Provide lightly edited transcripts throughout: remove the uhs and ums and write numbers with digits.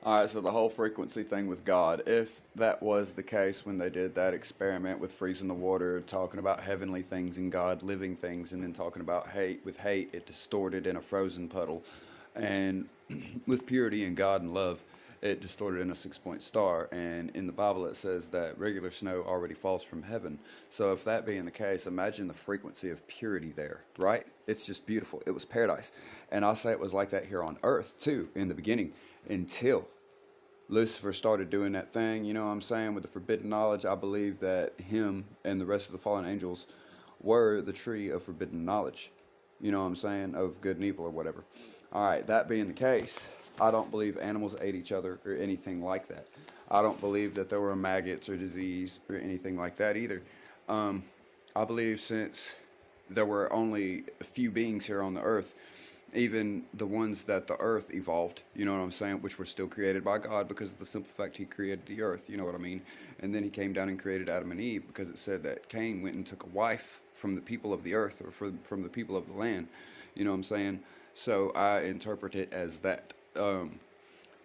All right, so the whole frequency thing with God, if that was the case when they did that experiment with freezing the water, talking about heavenly things and God, living things, and then talking about hate, with hate, it distorted in a frozen puddle, and with purity and God and love, it distorted in a 6 point star. And in the Bible, it says that regular snow already falls from heaven. So, if that being the case, imagine the frequency of purity there, right? It's just beautiful. It was paradise. And I'll say it was like that here on earth, too, in the beginning, until Lucifer started doing that thing, you know what I'm saying, with the forbidden knowledge. I believe that him and the rest of the fallen angels were the tree of forbidden knowledge, you know what I'm saying, of good and evil or whatever. All right, that being the case, I don't believe animals ate each other or anything like that. I don't believe that there were maggots or disease or anything like that either. Um, I believe since there were only a few beings here on the earth, even the ones that the earth evolved, you know what I'm saying, which were still created by God because of the simple fact he created the earth, you know what I mean? And then he came down and created Adam and Eve because it said that Cain went and took a wife from the people of the earth or from the people of the land, you know what I'm saying? So I interpret it as that.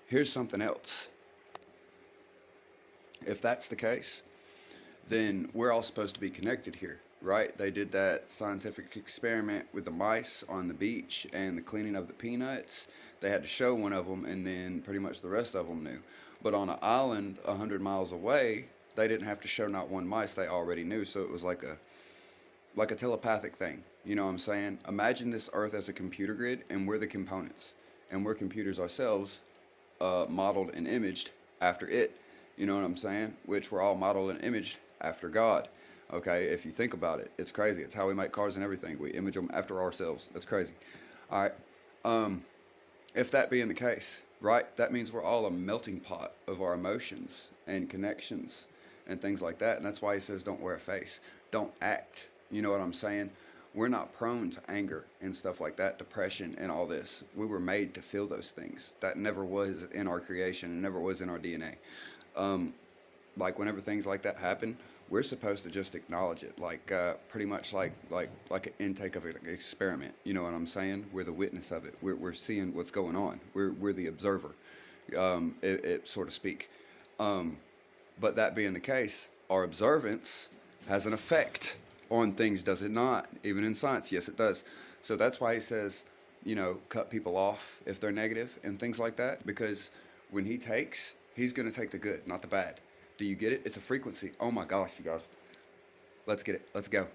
Here's something else. If that's the case, then we're all supposed to be connected here, right? They did that scientific experiment with the mice on the beach and the cleaning of the peanuts. They had to show one of them, and then pretty much the rest of them knew. But on an island 100 miles away, they didn't have to show not one mice. They already knew. So it was like a telepathic thing. You know what I'm saying? Imagine this Earth as a computer grid, and we're the components, and we're computers ourselves, modeled and imaged after it. You know what I'm saying? Which we're all modeled and imaged after God. Okay, if you think about it, it's crazy. It's how we make cars and everything. We image them after ourselves. That's crazy. All right. Um, if that being the case, right, that means we're all a melting pot of our emotions and connections and things like that. And that's why he says, don't wear a face, don't act. You know what I'm saying? We're not prone to anger and stuff like that, depression and all this. We were made to feel those things. That never was in our creation, it never was in our DNA. Um, like whenever things like that happen, we're supposed to just acknowledge it, like pretty much like an intake of an experiment. You know what I'm saying? We're the witness of it. We're seeing what's going on. We're the observer, it so to speak. Um, but that being the case, our observance has an effect on things, does it not? Even in science, yes, it does. So that's why he says, you know, cut people off if they're negative and things like that, because when he takes, he's going to take the good, not the bad. Do you get it? It's a frequency. Oh my gosh, you guys. Let's get it. Let's go.